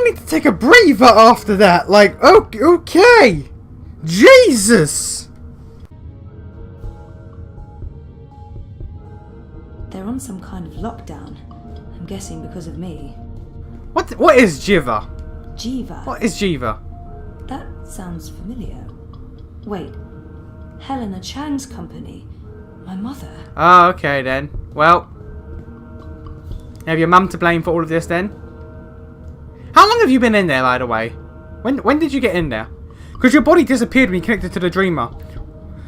I need to take a breather after that. Like, okay. Jesus. They're on some kind of lockdown. I'm guessing because of me. What is Jiva? Jiva? What is Jiva? That sounds familiar. Wait. Helena Chang's company. My mother. Oh, okay then. Well, you have your mum to blame for all of this then? How long have you been in there, by the way? When did you get in there? Because your body disappeared when you connected to the Dreamer.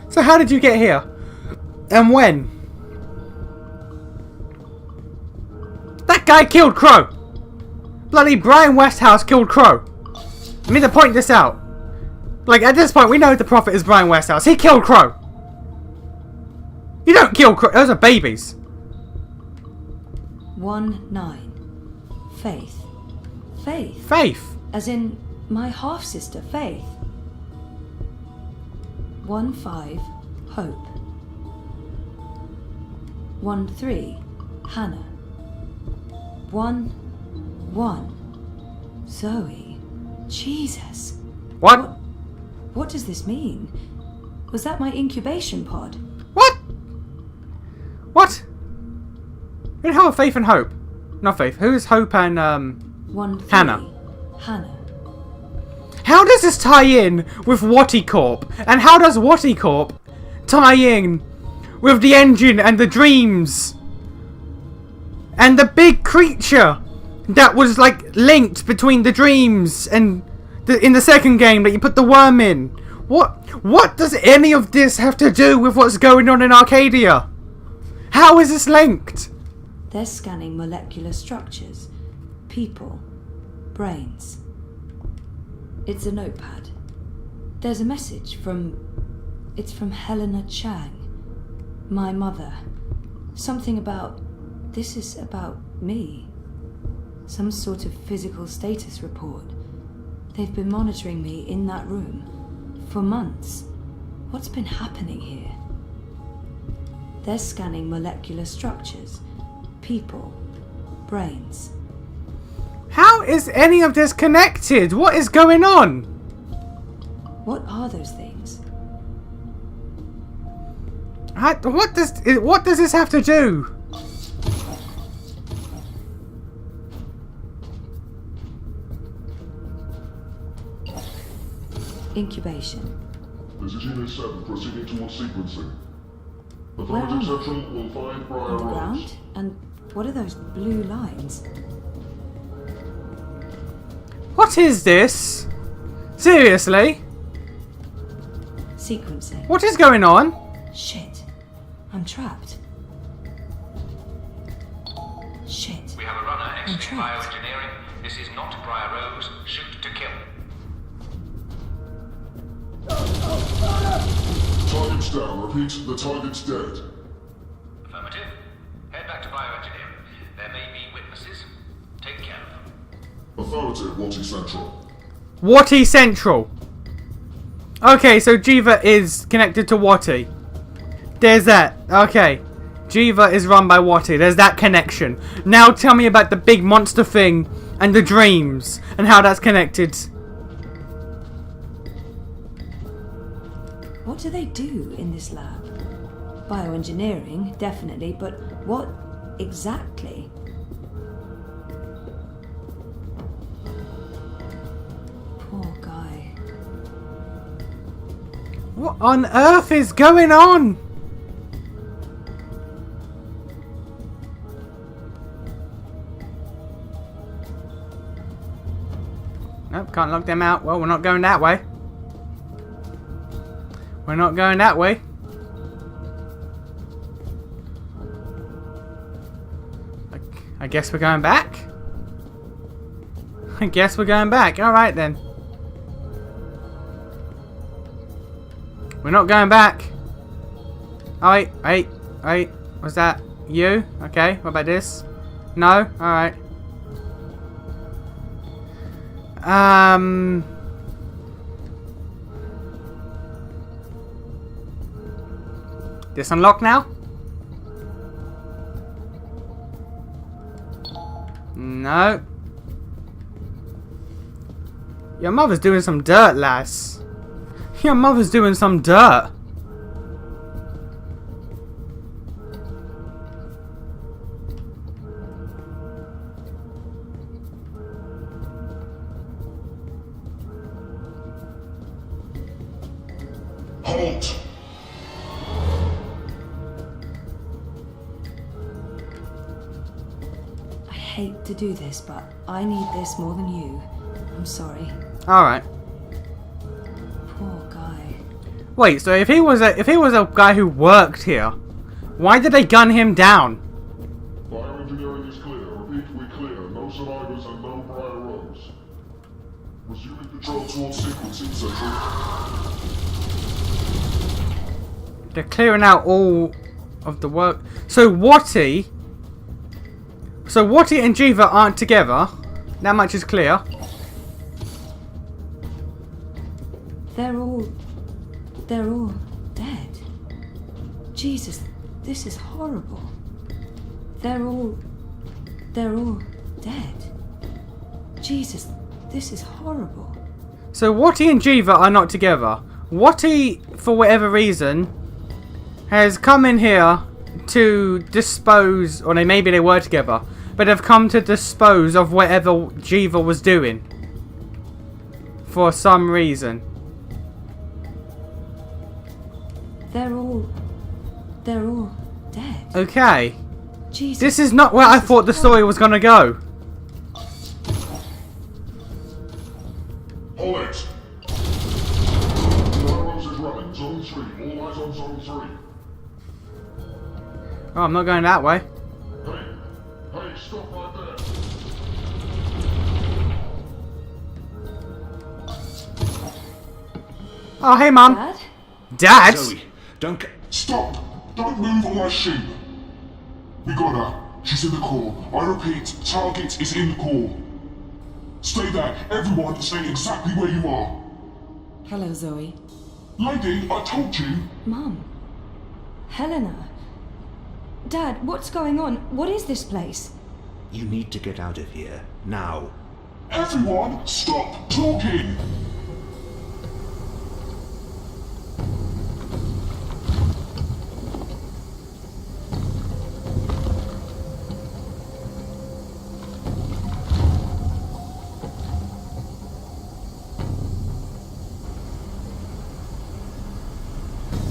So how did you get here? And when? That guy killed Crow! Bloody Brian Westhouse killed Crow. I mean to point this out. Like, at this point, we know the prophet is Brian Westhouse. He killed Crow. You don't kill Crow. Those are babies. 1-9. Faith. Faith. Faith. As in my half-sister, Faith. 1-5. Hope. 1-3. Hannah. 1-1. Zoe. Jesus. What? What does this mean? Was that my incubation pod? What? What? Who the hell are Faith and Hope? Not Faith. Who is Hope and 1-3. Hannah? Hannah. How does this tie in with Watty Corp? And how does Watty Corp tie in with the engine and the dreams? And the big creature that was like linked between the dreams and in the second game that you put the worm in. What does any of this have to do with what's going on in Arcadia? How is this linked? They're scanning molecular structures. People. Brains. It's a notepad. There's a message it's from Helena Chang. My mother. Something about... This is about me. Some sort of physical status report. They've been monitoring me in that room for months. What's been happening here? They're scanning molecular structures, people, brains. How is any of this connected? What is going on? What are those things? What does this have to do? Incubation. This is Unit 7 proceeding towards sequencing. Where am Affirmative I? Central will find prior On the roles. ground? And what are those blue lines? What is this? Seriously? Sequencing. What is going on? Shit. I'm trapped. Shit. We have a runner I'm exiting trapped. bioengineering. This is not Briar Rose. Shoot to kill. Target's down. Repeat, the target's dead. Affirmative. Head back to bioengineering. There may be witnesses. Take care of them. Affirmative, Watty Central. Watty Central. Okay, so Jiva is connected to Watty. There's that. Okay. Jiva is run by Watty. There's that connection. Now tell me about the big monster thing and the dreams and how that's connected. What do they do in this lab? Bioengineering, definitely, but what exactly? Poor guy. What on earth is going on? Nope, can't lock them out. Well, we're not going that way. We're not going that way. I guess we're going back. I guess we're going back. Alright then. We're not going back. Oh, wait. Was that you? Okay, what about this? No? Alright. This unlocked now? No. Your mother's doing some dirt, lass. Your mother's doing some dirt. Halt! I hate to do this, but I need this more than you. I'm sorry. Alright. Poor guy. Wait, so if he was a guy who worked here, why did they gun him down? Bioengineering is clear. Repeat, we're clear. No survivors and no prior rows. Resuming control towards sequencing, Central. They're clearing out all of the work. So Watty and Jiva aren't together. That much is clear. They're all dead. Jesus, this is horrible. They're all dead. Jesus, this is horrible. So Watty and Jiva are not together. Watty, for whatever reason, has come in here to dispose, or maybe they were together, but have come to dispose of whatever Jiva was doing. For some reason. They're all dead. Okay. Jesus. This is not where I thought the story was gonna go. Hold it! Rose is running. Zone 3. All eyes on Zone 3. Oh, I'm not going that way. Hey, stop right there. Oh, hey, Mum. Dad? Dad? Zoe, don't... Stop! Don't move on my sheep! We got her. She's in the core. I repeat, target is in the core. Stay there. Everyone stay exactly where you are. Hello, Zoe. Lady, I told you. Mum. Helena. Dad, what's going on? What is this place? You need to get out of here, now. Everyone, stop talking!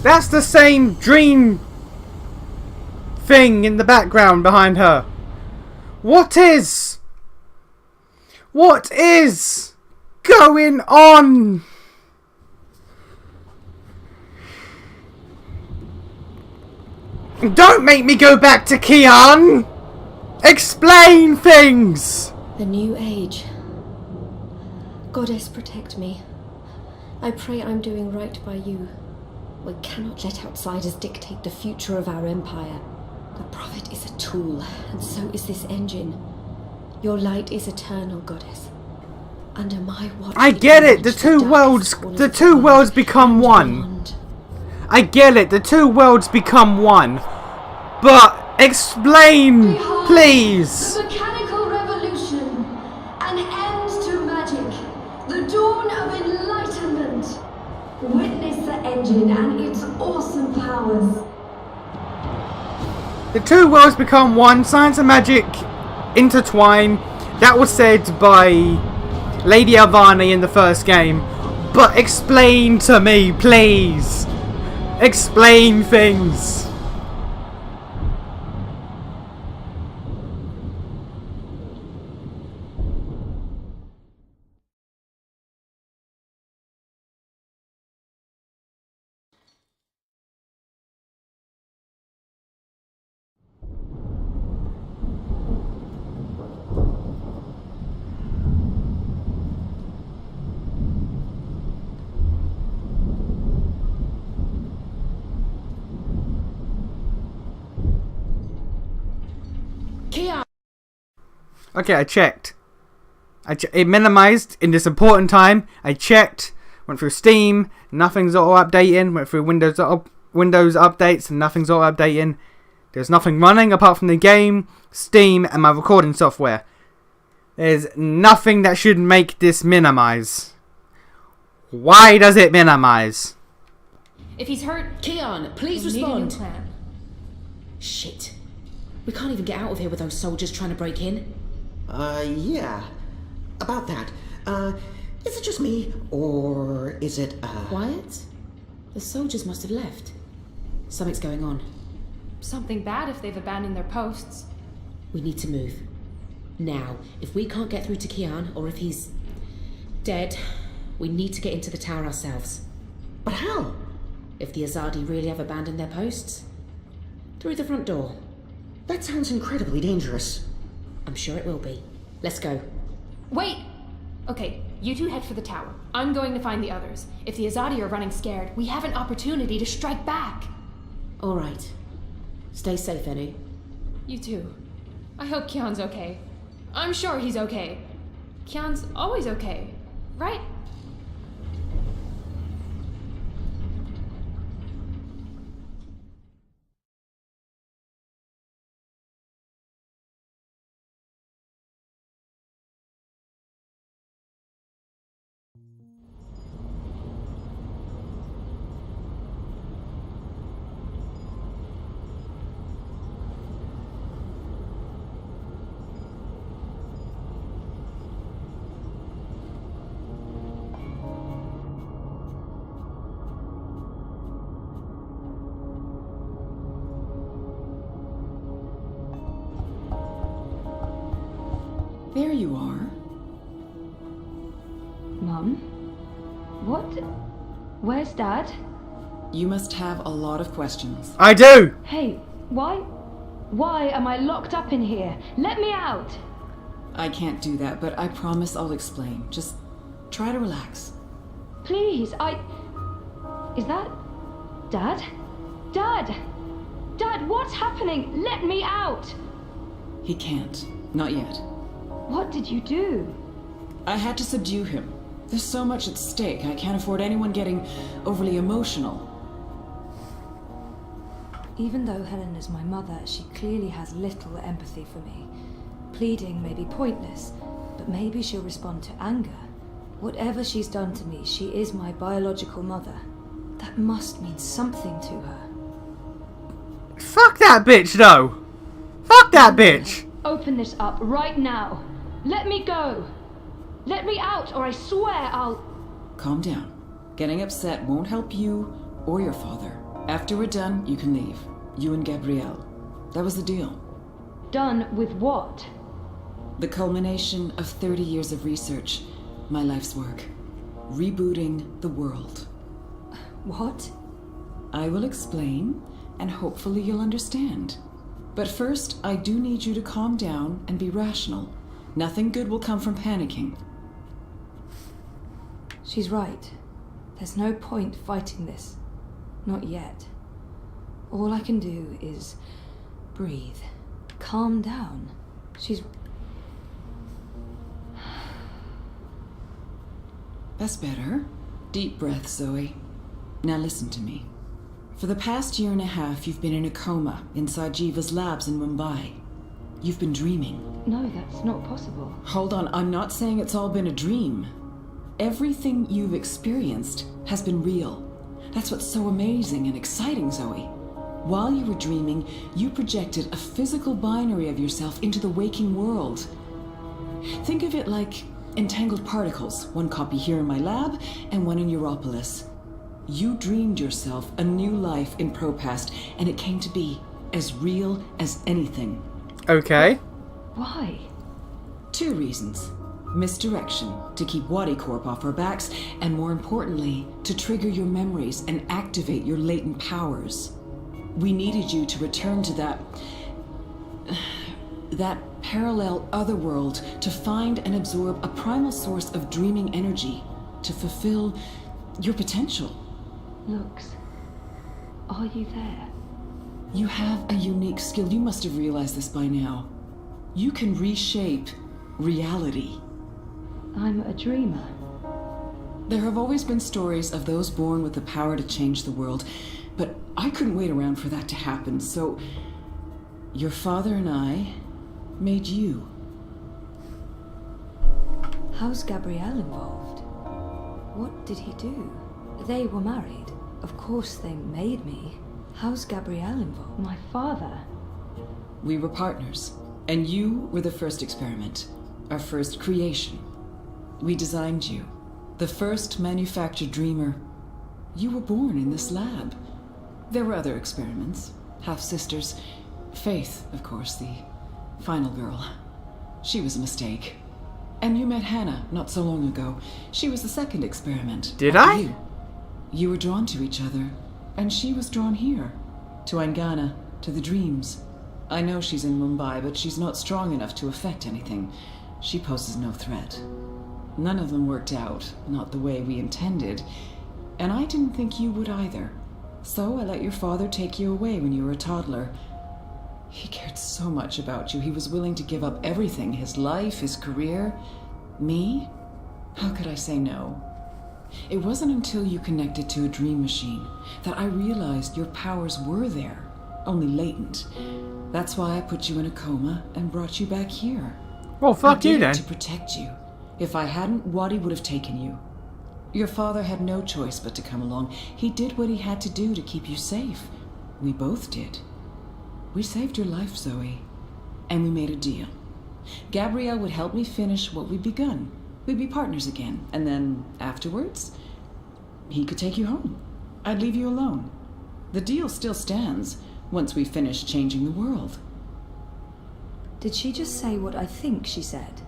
That's the same dream thing in the background behind her. What is going on? Don't make me go back to Kian. Explain things. The new age. Goddess, protect me. I pray I'm doing right by you. We cannot let outsiders dictate the future of our empire. The prophet is a tool, and so is this engine. Your light is eternal, Goddess. Under my watch, I get it. The two worlds become one. I get it. The two worlds become one. But explain, Behold, please. The mechanical revolution. An end to magic. The dawn of enlightenment. Witness the engine and its awesome powers. The two worlds become one. Science and magic intertwine. That was said by Lady Avani in the first game. But explain to me, please. Explain things. Okay, I checked. It minimized in this important time. I checked, went through Steam, nothing's auto-updating. Went through Windows updates, and nothing's auto-updating. There's nothing running apart from the game, Steam, and my recording software. There's nothing that should make this minimize. Why does it minimize? If he's hurt, Keon, please we need a new respond. plan. Shit. We can't even get out of here with those soldiers trying to break in. Yeah. About that. Is it just me, or is it, Quiet? The soldiers must have left. Something's going on. Something bad if they've abandoned their posts. We need to move. Now, if we can't get through to Keon, or if he's dead, we need to get into the tower ourselves. But how? If the Azadi really have abandoned their posts, through the front door. That sounds incredibly dangerous. I'm sure it will be. Let's go. Wait! Okay, you two head for the tower. I'm going to find the others. If the Azadi are running scared, we have an opportunity to strike back. All right. Stay safe, Enu. You too. I hope Kion's okay. I'm sure he's okay. Kion's always okay, right? There you are. Mum? What? Where's Dad? You must have a lot of questions. I do! Hey, why? Why am I locked up in here? Let me out! I can't do that, but I promise I'll explain. Just try to relax. Please, Is that... Dad? Dad! Dad, what's happening? Let me out! He can't. Not yet. What did you do? I had to subdue him. There's so much at stake, I can't afford anyone getting overly emotional. Even though Helen is my mother, she clearly has little empathy for me. Pleading may be pointless, but maybe she'll respond to anger. Whatever she's done to me, she is my biological mother. That must mean something to her. Fuck that bitch, though! Fuck that bitch! Open this up right now. Let me go. Let me out, or I swear I'll... Calm down. Getting upset won't help you or your father. After we're done, you can leave. You and Gabrielle. That was the deal. Done with what? The culmination of 30 years of research. My life's work. Rebooting the world. What? I will explain, and hopefully you'll understand. But first, I do need you to calm down and be rational. Nothing good will come from panicking. She's right. There's no point fighting this. Not yet. All I can do is breathe. Calm down. She's... That's better. Deep breath, Zoe. Now listen to me. For the past year and a half, you've been in a coma inside Jiva's labs in Mumbai. You've been dreaming. No, that's not possible. Hold on, I'm not saying it's all been a dream. Everything you've experienced has been real. That's what's so amazing and exciting, Zoe. While you were dreaming, you projected a physical binary of yourself into the waking world. Think of it like entangled particles, one copy here in my lab and one in Europolis. You dreamed yourself a new life in Propast, and it came to be as real as anything. Okay. Why? 2 reasons. Misdirection, to keep Wadi Corp off our backs, and more importantly, to trigger your memories and activate your latent powers. We needed you to return to that parallel otherworld to find and absorb a primal source of dreaming energy to fulfill your potential. Lux, are you there? You have a unique skill. You must have realized this by now. You can reshape reality. I'm a dreamer. There have always been stories of those born with the power to change the world, but I couldn't wait around for that to happen, so your father and I made you. How's Gabrielle involved? What did he do? They were married. Of course they made me. How's Gabrielle involved? My father. We were partners, and you were the first experiment, our first creation. We designed you, the first manufactured dreamer. You were born in this lab. There were other experiments, half-sisters. Faith, of course, the final girl. She was a mistake. And you met Hannah not so long ago. She was the second experiment. Did after I? You were drawn to each other, and she was drawn here. To Angana, to the dreams. I know she's in Mumbai, but she's not strong enough to affect anything. She poses no threat. None of them worked out, not the way we intended. And I didn't think you would either. So I let your father take you away when you were a toddler. He cared so much about you, he was willing to give up everything, his life, his career. Me? How could I say no? It wasn't until you connected to a dream machine that I realized your powers were there, only latent. That's why I put you in a coma and brought you back here. Well, fuck you I did then. it to protect you. If I hadn't, Wadi would have taken you. Your father had no choice but to come along. He did what he had to do to keep you safe. We both did. We saved your life, Zoe. And we made a deal. Gabrielle would help me finish what we'd begun. We'd be partners again. And then, afterwards, he could take you home. I'd leave you alone. The deal still stands once we finish changing the world. Did she just say what I think she said?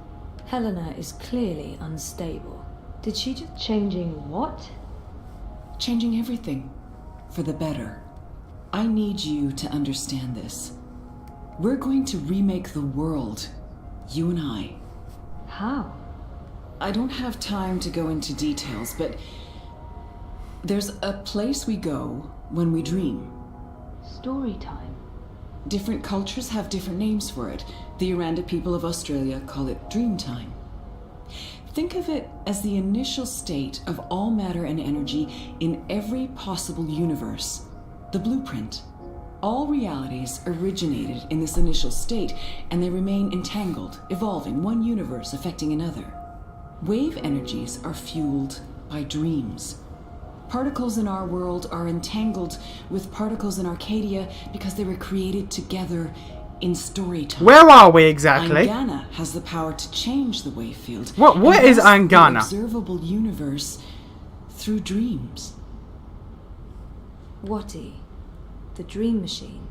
Helena is clearly unstable. Did she just... Changing what? Changing everything. For the better. I need you to understand this. We're going to remake the world. You and I. How? I don't have time to go into details, but there's a place we go when we dream. Story time. Different cultures have different names for it. The Aranda people of Australia call it dream time. Think of it as the initial state of all matter and energy in every possible universe. The blueprint. All realities originated in this initial state, and they remain entangled, evolving, one universe affecting another. Wave energies are fueled by dreams. Particles in our world are entangled with particles in Arcadia because they were created together in story time. Where are we exactly? Angana has the power to change the wave field. What and is thus Angana? The observable universe through dreams. Wati, the dream machine.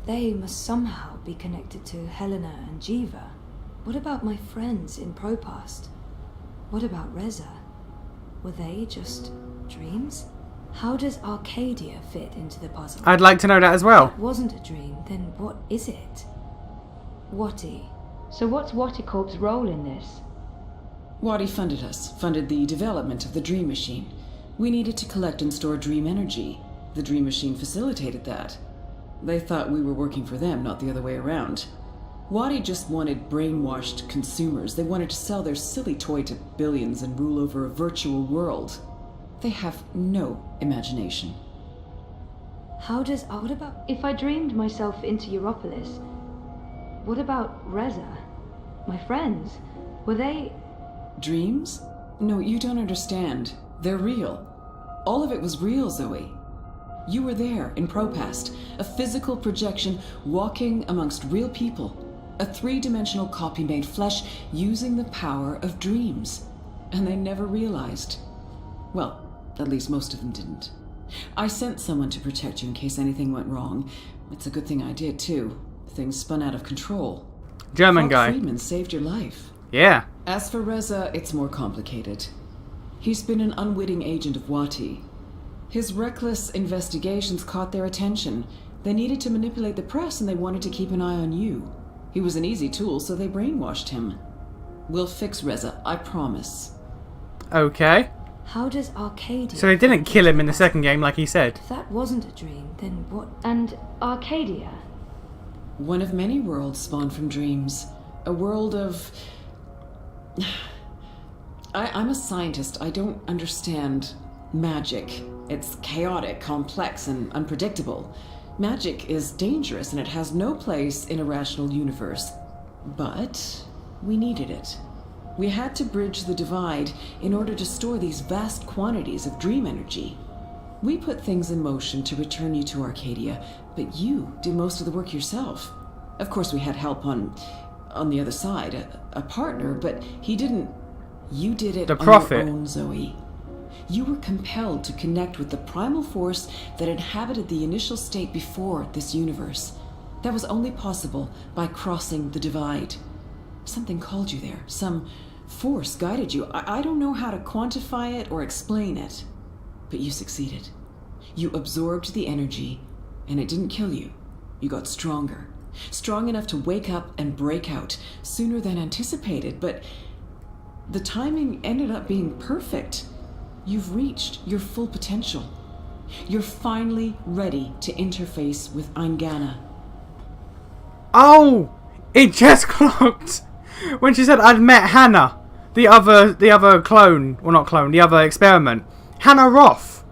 They must somehow be connected to Helena and Jiva. What about my friends in Propast? What about Reza? Were they just dreams? How does Arcadia fit into the puzzle? I'd like to know that as well. If it wasn't a dream, then what is it? Wati. So what's Wati Corp's role in this? Wadi funded us, funded the development of the Dream Machine. We needed to collect and store dream energy. The Dream Machine facilitated that. They thought we were working for them, not the other way around. Wadi just wanted brainwashed consumers. They wanted to sell their silly toy to billions and rule over a virtual world. They have no imagination. How does... what about... If I dreamed myself into Europolis, what about Reza? My friends? Were they... Dreams? No, you don't understand. They're real. All of it was real, Zoe. You were there, in Propast, a physical projection walking amongst real people. A three-dimensional copy made flesh using the power of dreams. And they never realized. Well, at least most of them didn't. I sent someone to protect you in case anything went wrong. It's a good thing I did, too. Things spun out of control. German Falk guy. Friedman saved your life. Yeah. As for Reza, it's more complicated. He's been an unwitting agent of Wati. His reckless investigations caught their attention. They needed to manipulate the press and they wanted to keep an eye on you. He was an easy tool, so they brainwashed him. We'll fix Reza, I promise. Okay. How does Arcadia... So they didn't kill him in the second game like he said. If that wasn't a dream, then what... And Arcadia? One of many worlds spawned from dreams. A world of... I'm a scientist. I don't understand magic. It's chaotic, complex, and unpredictable. Magic is dangerous, and it has no place in a rational universe. But we needed it. We had to bridge the divide in order to store these vast quantities of dream energy. We put things in motion to return you to Arcadia, but you did most of the work yourself. Of course, we had help on the other side, a partner, but he didn't. You did it on your own, Zoe. You were compelled to connect with the primal force that inhabited the initial state before this universe. That was only possible by crossing the divide. Something called you there. Some force guided you. I don't know how to quantify it or explain it, but you succeeded. You absorbed the energy, and it didn't kill you. You got stronger. Strong enough to wake up and break out sooner than anticipated, but the timing ended up being perfect. You've reached your full potential. You're finally ready to interface with Eingana. Oh! It just clocked! When she said I'd met Hannah, the other clone, well not clone, the other experiment. Hannah Roth.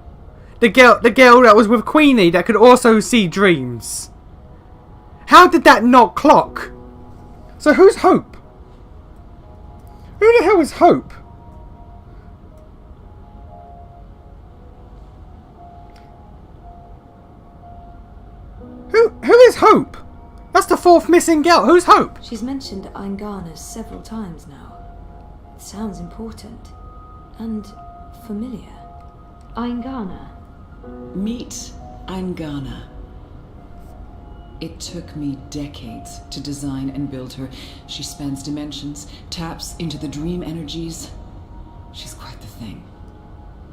The girl that was with Queenie that could also see dreams. How did that not clock? So who's Hope? Who the hell is Hope? Who is Hope? That's the fourth missing girl. Who's Hope? She's mentioned Eingana several times now. It sounds important. And familiar. Eingana. Meet Eingana. It took me decades to design and build her. She spans dimensions, taps into the dream energies. She's quite the thing.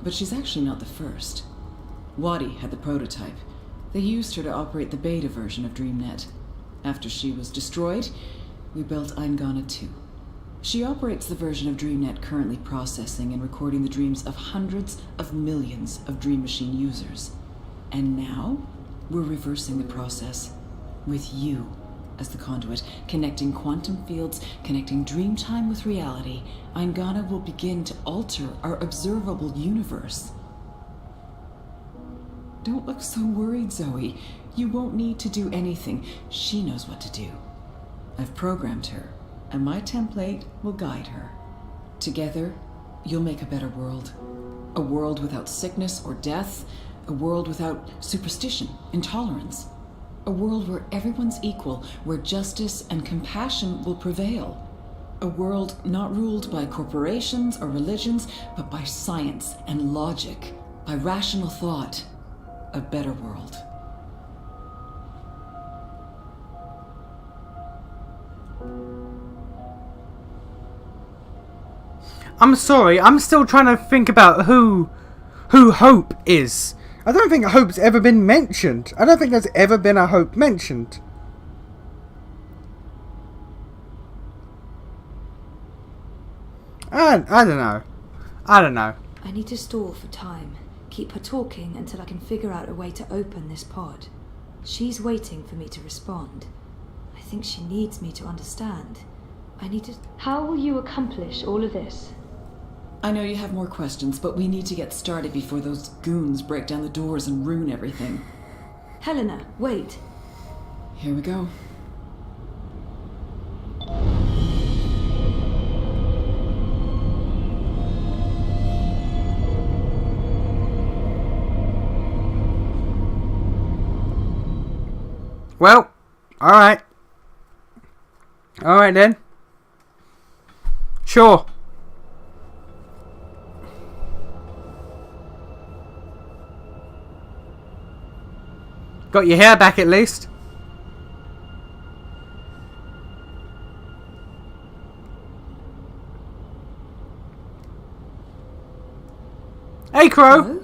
But she's actually not the first. Wadi had the prototype. They used her to operate the beta version of DreamNet. After she was destroyed, we built Eingana 2. She operates the version of DreamNet currently processing and recording the dreams of hundreds of millions of Dream Machine users. And now, we're reversing the process. With you as the conduit, connecting quantum fields, connecting dream time with reality, Eingana will begin to alter our observable universe. Don't look so worried, Zoe. You won't need to do anything. She knows what to do. I've programmed her, and my template will guide her. Together, you'll make a better world. A world without sickness or death. A world without superstition, intolerance. A world where everyone's equal, where justice and compassion will prevail. A world not ruled by corporations or religions, but by science and logic, by rational thought. A better world. I'm sorry, I'm still trying to think about who Hope is. I don't think Hope's ever been mentioned. I don't think there's ever been a Hope mentioned. I don't know. I don't know. I need to stall for time. Keep her talking until I can figure out a way to open this pod. She's waiting for me to respond. I think she needs me to understand. I need to... How will you accomplish all of this? I know you have more questions, but we need to get started before those goons break down the doors and ruin everything. Helena, wait. Here we go. Well, alright. Alright then. Sure. Got your hair back at least. Hey, Crow.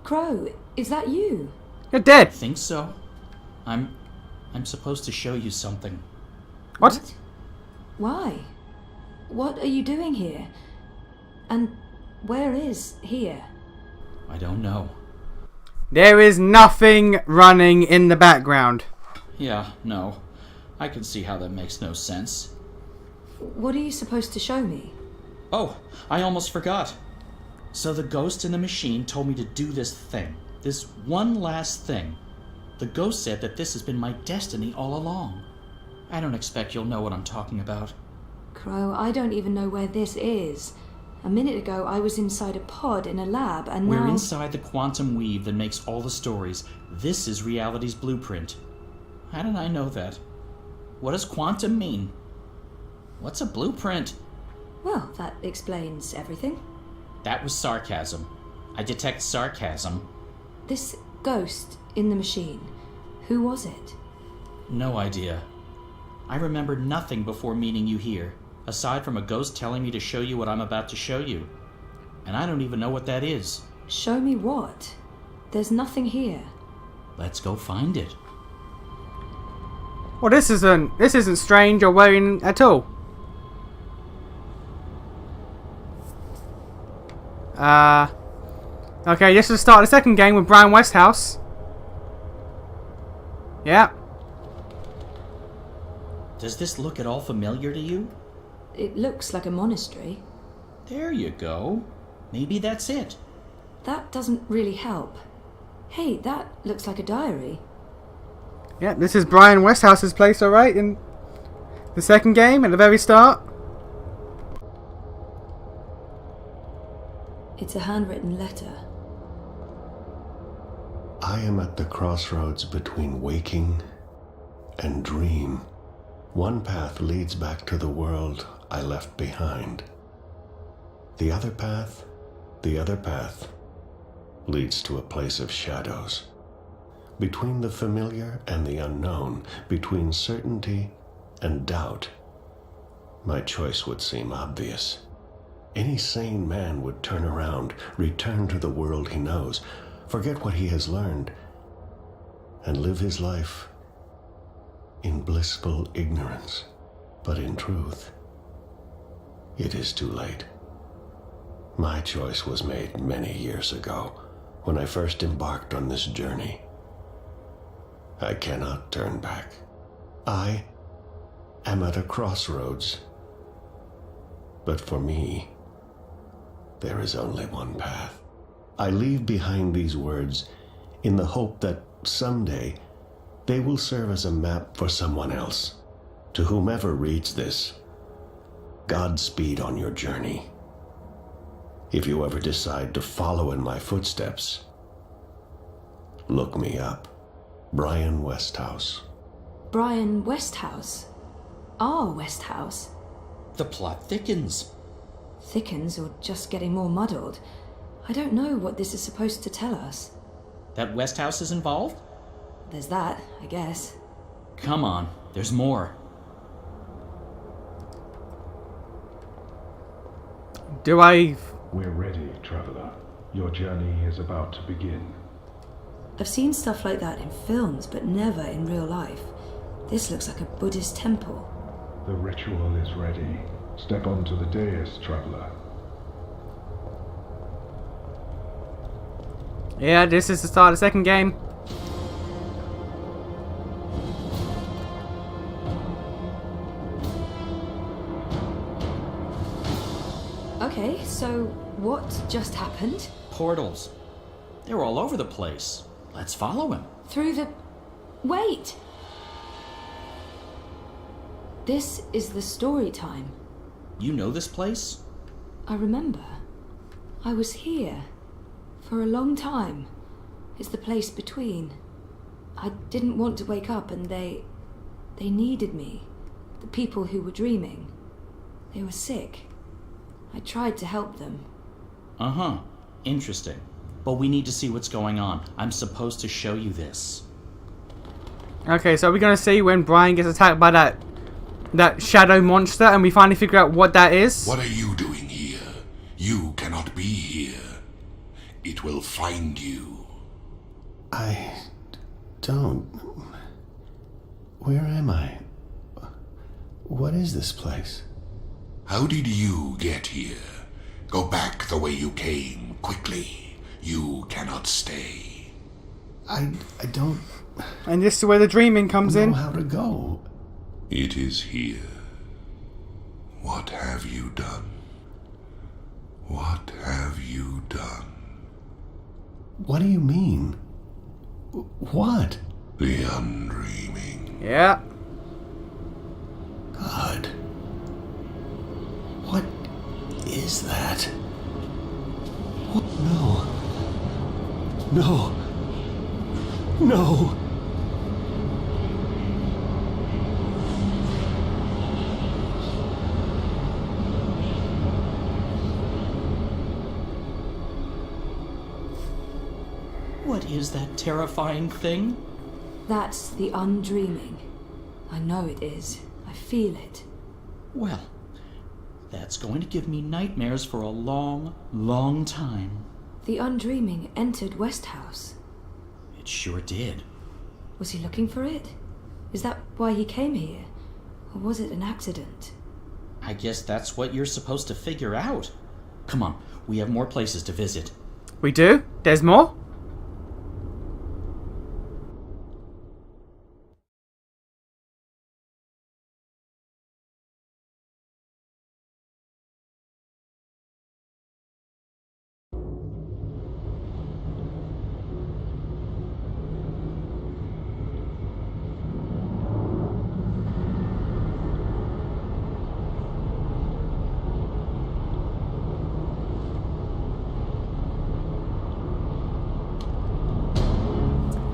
Crow, is that you? You're dead. I think so. I'm supposed to show you something. What? Why? What are you doing here? And where is here? I don't know. There is nothing running in the background. Yeah, no. I can see how that makes no sense. What are you supposed to show me? Oh, I almost forgot. So the ghost in the machine told me to do this thing. This one last thing. The ghost said that this has been my destiny all along. I don't expect you'll know what I'm talking about. Crow, I don't even know where this is. A minute ago, I was inside a pod in a lab, and now... We're inside the quantum weave that makes all the stories. This is reality's blueprint. How did I know that? What does quantum mean? What's a blueprint? Well, that explains everything. That was sarcasm. I detect sarcasm. This ghost in the machine, who was it? No idea. I remember nothing before meeting you here, aside from a ghost telling me to show you what I'm about to show you. And I don't even know what that is. Show me what? There's nothing here. Let's go find it. Well, this isn't strange or worrying at all. Okay, this is the start of the second game with Brian Westhouse. Yeah. Does this look at all familiar to you? It looks like a monastery. There you go. Maybe that's it. That doesn't really help. Hey, that looks like a diary. Yeah, this is Brian Westhouse's place, alright, in the second game at the very start. It's a handwritten letter. I am at the crossroads between waking and dream. One path leads back to the world I left behind. The other path leads to a place of shadows. Between the familiar and the unknown, between certainty and doubt, my choice would seem obvious. Any sane man would turn around, return to the world he knows, forget what he has learned, and live his life in blissful ignorance. But in truth, it is too late. My choice was made many years ago, when I first embarked on this journey. I cannot turn back. I am at a crossroads. But for me, there is only one path. I leave behind these words in the hope that someday they will serve as a map for someone else. To whomever reads this, Godspeed on your journey. If you ever decide to follow in my footsteps, look me up. Brian Westhouse. Brian Westhouse? Our Westhouse? The plot thickens. Thickens or just getting more muddled? I don't know what this is supposed to tell us. That Westhouse is involved? There's that, I guess. Come on, there's more. We're ready, traveler. Your journey is about to begin. I've seen stuff like that in films, but never in real life. This looks like a Buddhist temple. The ritual is ready. Step onto the dais, traveler. Yeah, this is the start of the second game. Okay, so what just happened? Portals. They're all over the place. Let's follow him. Through the... Wait! This is the story time. You know this place? I remember. I was here. For a long time. It's the place between. I didn't want to wake up and they needed me. The people who were dreaming. They were sick. I tried to help them. Uh-huh. Interesting. But we need to see what's going on. I'm supposed to show you this. Okay, so we're gonna see when Brian gets attacked by that shadow monster, and we finally figure out what that is. What are you doing here? You cannot be here. It will find you. I don't... Where am I? What is this place? How did you get here? Go back the way you came, quickly. You cannot stay. I don't... And this is where the dreaming comes in. know how to go. It is here. What have you done? What have you done? What do you mean? What? The undreaming. Yeah. God. is that? No. No. No. What is that terrifying thing? That's the undreaming. I know it is. I feel it. Well, that's going to give me nightmares for a long, long time. The undreaming entered Westhouse. It sure did. Was he looking for it? Is that why he came here? Or was it an accident? I guess that's what you're supposed to figure out. Come on, we have more places to visit. We do? There's more?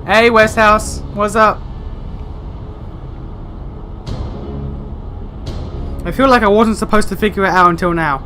Hey, Westhouse, what's up? I feel like I wasn't supposed to figure it out until now.